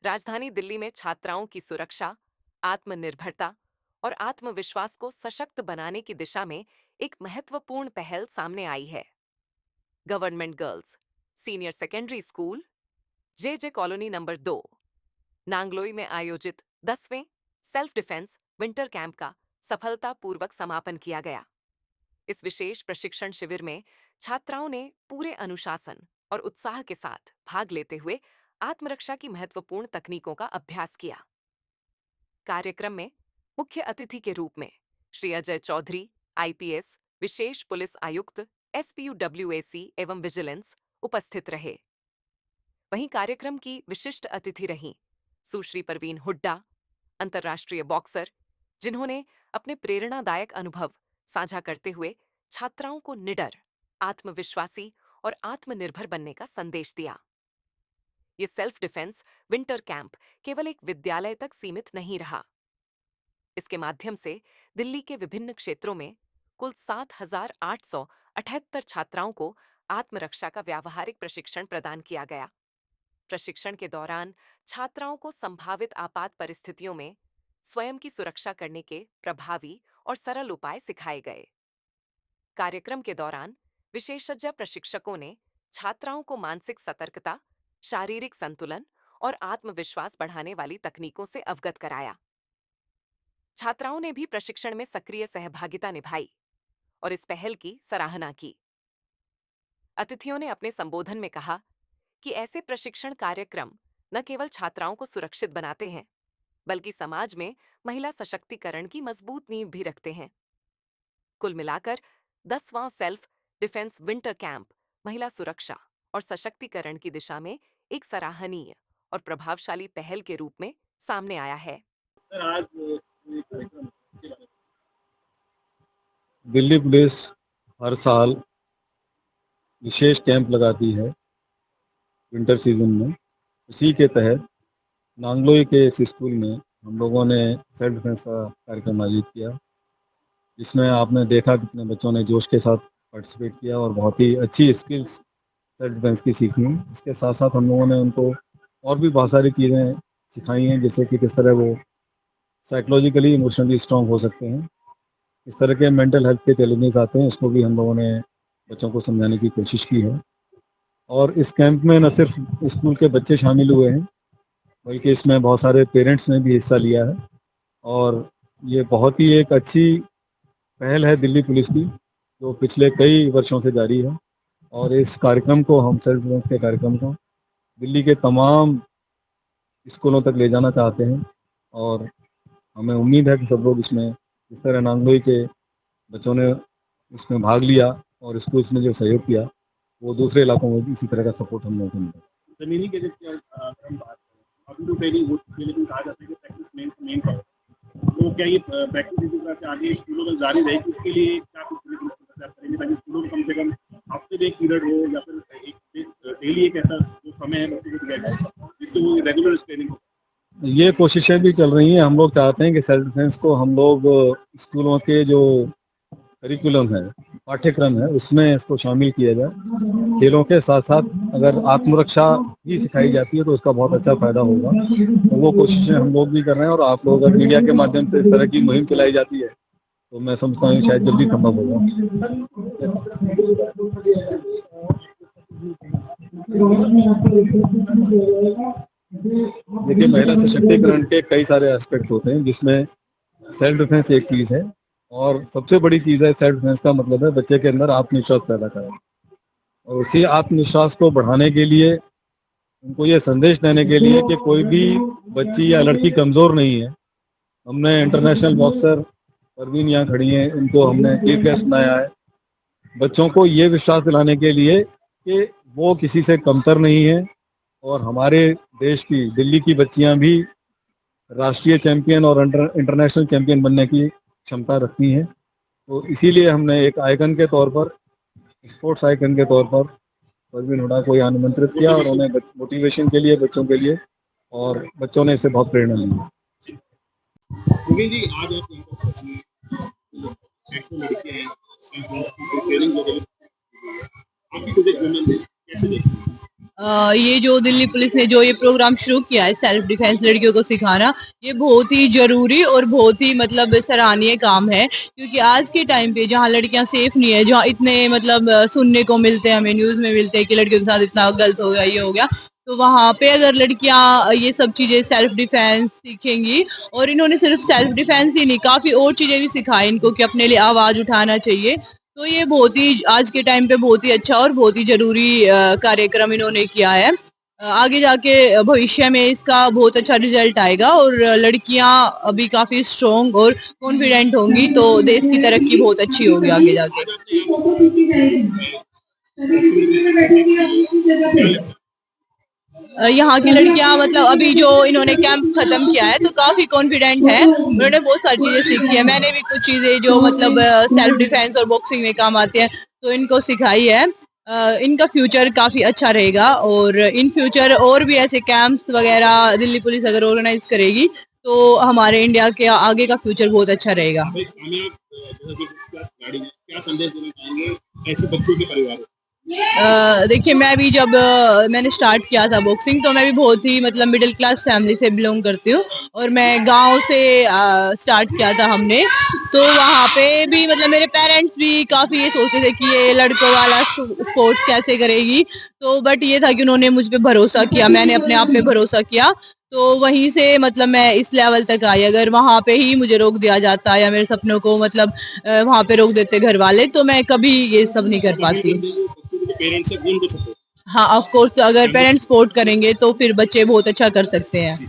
राजधानी दिल्ली में छात्राओं की सुरक्षा, आत्मनिर्भरता और आत्मविश्वास को सशक्त बनाने की दिशा में एक महत्वपूर्ण पहल सामने आई है। Government girls senior secondary school J J colony number 2 Nangloi में आयोजित 10वें सेल्फ डिफेंस विंटर कैंप का सफलतापूर्वक समापन किया गया। इस विशेष प्रशिक्षण शिविर में छात्राओं ने पूरे अनुशासन और उत्साह के साथ भाग लेते हुए आत्मरक्षा की महत्वपूर्ण तकनीकों का अभ्यास किया। कार्यक्रम में मुख्य अतिथि के रूप में श्री अजय चौधरी, आईपीएस, विशेष पुलिस आयुक्त, एसपीयूडब्ल्यूएसी एवं विजिलेंस उपस्थित रहे। वहीं कार्यक्रम की विशिष्ट अतिथि रहीं सुश्री परवीन हुड्डा, अंतर्राष्ट्रीय बॉक्सर, जिन्होंने अपने प्रेरणादायक अनुभव साझा करते हुए छात्राओं को निडर, आत्मविश्वासी और आत्मनिर्भर बनने का संदेश दिया। ये सेल्फ डिफेंस विंटर कैंप केवल एक विद्यालय तक सीमित नहीं रहा। इसके माध्यम से दिल्ली के विभिन्न क्षेत्रों में कुल 7,878 छात्राओं को आत्मरक्षा का व्यावहारिक प्रशिक्षण प्रदान किया गया। प्रशिक्षण के दौरान छात्राओं को संभावित आपात परिस्थितियों में स्वयं की सुरक्षा करने के प्रभावी और सरल उपाय सिखाए गए। कार्यक्रम के दौरान विशेषज्ञ प्रशिक्षकों ने छात्राओं को मानसिक सतर्कता, शारीरिक संतुलन और आत्मविश्वास बढ़ाने वाली तकनीकों से अवगत कराया। छात्राओं ने भी प्रशिक्षण में सक्रिय सहभागिता निभाई और इस पहल की सराहना की। अतिथियों ने अपने संबोधन में कहा कि ऐसे प्रशिक्षण कार्यक्रम न केवल छात्राओं को सुरक्षित बनाते हैं, बल्कि समाज में महिला सशक्तिकरण की मजबूत नींव भी रखते हैं। कुल मिलाकर 10वां सेल्फ डिफेंस विंटर कैंप महिला सुरक्षा और सशक्तिकरण की दिशा में एक सराहनीय और प्रभावशाली पहल के रूप में सामने आया है। आज ये कार्यक्रम दिल्ली पुलिस हर साल विशेष कैंप लगाती है विंटर सीजन में। इसी के तहत नांगलोई के इस स्कूल में हम लोगों ने सेल्फ डिफेंस का कार्यक्रम आयोजित किया, जिसमें आपने देखा कितने बच्चों ने जोश के साथ पार्टिसिपेट किया और बहुत ही अच्छी स्किल्स सेल्फ डिफेंस की सीखी। इसके साथ साथ हम लोगों ने उनको और भी बहुत सारी चीज़ें सिखाई हैं, जैसे कि किस तरह वो साइकोलॉजिकली इमोशनली स्ट्रांग हो सकते हैं। इस तरह के मेंटल हेल्थ के चैलेंजेस आते हैं, इसको भी हम लोगों ने बच्चों को समझाने की कोशिश की है। और इस कैंप में न सिर्फ स्कूल के बच्चे शामिल हुए हैं, बल्कि इसमें बहुत सारे पेरेंट्स ने भी हिस्सा लिया है। और ये बहुत ही एक अच्छी पहल है दिल्ली पुलिस की, जो पिछले कई वर्षों से जारी है। और इस कार्यक्रम को हम सेल्फ डिफेंस के कार्यक्रम को दिल्ली के तमाम स्कूलों तक ले जाना चाहते हैं। और हमें उम्मीद है कि सब लोग इसमें, इस तरह नांगलोई के बच्चों ने इसमें भाग लिया और इसको इसमें जो सहयोग किया, वो दूसरे इलाकों में भी इसी तरह का सपोर्ट हम लोगों को मिला। जमीनी के हम बात करें, अभी तो ट्रेनिंग हो चुकी है, लेकिन कहा जाता है कि प्रैक्टिस मेन है। तो क्या ये प्रैक्टिस इसी तरह से आगे स्कूलों में जारी रहेगी? उसके लिए क्या कुछ करेंगे ताकि स्कूलों में कम से कम हफ्ते में एक पीरियड हो या फिर एक डेली एक ऐसा जो समय है बच्चों को दिया जाए जिससे वो रेगुलर ट्रेनिंग हो? ये कोशिशें भी चल रही हैं। हम लोग चाहते हैं कि सेल्फ डिफेंस को हम लोग स्कूलों के जो करिकुलम है, पाठ्यक्रम है, उसमें इसको शामिल किया जाए। खेलों के साथ साथ अगर आत्मरक्षा भी सिखाई जाती है तो उसका बहुत अच्छा फायदा होगा। तो वो कोशिशें हम लोग भी कर रहे हैं। और आप लोग अगर मीडिया के माध्यम से इस तरह की मुहिम चलाई जाती है तो मैं समझता हूँ शायद जल्दी संभव होगा। देखिए, महिला सशक्तिकरण के कई सारे एस्पेक्ट होते हैं, जिसमें सेल्फ डिफेंस एक चीज है। और सबसे बड़ी चीज है सेल्फ डिफेंस का मतलब है बच्चे के अंदर आत्मविश्वास पैदा करना। और उसी आत्मविश्वास को बढ़ाने के लिए, उनको ये संदेश देने के लिए कि कोई भी बच्ची या लड़की कमजोर नहीं है। हमने इंटरनेशनल बॉक्सर परवीन यहाँ खड़ी हैं, उनको हमने चीफ गेस्ट बनाया है, बच्चों को ये विश्वास दिलाने के लिए कि वो किसी से कमतर नहीं है। और हमारे देश की, दिल्ली की बच्चियां भी राष्ट्रीय चैंपियन और इंटरनेशनल चैंपियन बनने की क्षमता रखती हैं। तो इसीलिए हमने एक आइकन के तौर पर, स्पोर्ट्स आइकन के तौर पर परवीन हुड्डा को यहाँ आमंत्रित किया और उन्हें मोटिवेशन के लिए, बच्चों के लिए, और बच्चों ने इससे बहुत प्रेरणा ली। जी, आज आप यहाँ पर पहुंची, लड़कियां हैं, ट्रेनिंग वगैरह आपकी कैसे देखते हैं? ये जो दिल्ली पुलिस ने जो ये प्रोग्राम शुरू किया है सेल्फ डिफेंस लड़कियों को सिखाना, ये बहुत ही जरूरी और बहुत ही मतलब सराहनीय काम है, क्योंकि आज के टाइम पे जहाँ लड़कियां सेफ नहीं है, जहाँ इतने मतलब सुनने को मिलते हैं, हमें न्यूज में मिलते हैं कि लड़कियों के साथ इतना गलत हो गया, ये हो गया, तो वहाँ पे अगर लड़कियां ये सब चीजें सेल्फ डिफेंस सीखेंगी, और इन्होंने सिर्फ सेल्फ डिफेंस ही नहीं, काफी और चीजें भी सिखाई इनको कि अपने लिए आवाज उठाना चाहिए, तो ये बहुत ही आज के टाइम पे बहुत ही अच्छा और बहुत ही जरूरी कार्यक्रम इन्होंने किया है। आगे जाके भविष्य में इसका बहुत अच्छा रिजल्ट आएगा और लड़कियां अभी काफी स्ट्रोंग और कॉन्फिडेंट होंगी, तो देश की तरक्की बहुत अच्छी होगी आगे जाके। यहाँ की लड़कियां मतलब अभी जो इन्होंने कैंप खत्म किया है तो काफी कॉन्फिडेंट है, उन्होंने बहुत सारी चीजें सीखी है, मैंने भी कुछ चीजें जो मतलब सेल्फ डिफेंस और बॉक्सिंग में काम आती है तो इनको सिखाई है। इनका फ्यूचर काफी अच्छा रहेगा, और इन फ्यूचर और भी ऐसे कैंप्स वगैरह दिल्ली पुलिस अगर ऑर्गेनाइज करेगी तो हमारे इंडिया के आगे का फ्यूचर बहुत अच्छा रहेगा। क्या संदेश देना चाहेंगे ऐसे बच्चों के परिवार को? देखिए, मैं भी जब मैंने स्टार्ट किया था बॉक्सिंग, तो मैं भी बहुत ही मतलब मिडिल क्लास फैमिली से बिलोंग करती हूँ, और मैं गांव से स्टार्ट किया था हमने, तो वहाँ पे भी मतलब मेरे पेरेंट्स भी काफी ये सोचते थे कि ये लड़कों वाला स्पोर्ट्स कैसे करेगी, तो बट ये था कि उन्होंने मुझ पे भरोसा किया, मैंने अपने आप पे भरोसा किया, तो वहीं से मतलब मैं इस लेवल तक आई। अगर वहाँ पे ही मुझे रोक दिया जाता या मेरे सपनों को मतलब वहाँ पे रोक देते घर वाले, तो मैं कभी ये सब नहीं कर पाती। हाँ, ऑफ कोर्स अगर पेरेंट्स सपोर्ट करेंगे तो फिर बच्चे बहुत अच्छा कर सकते हैं।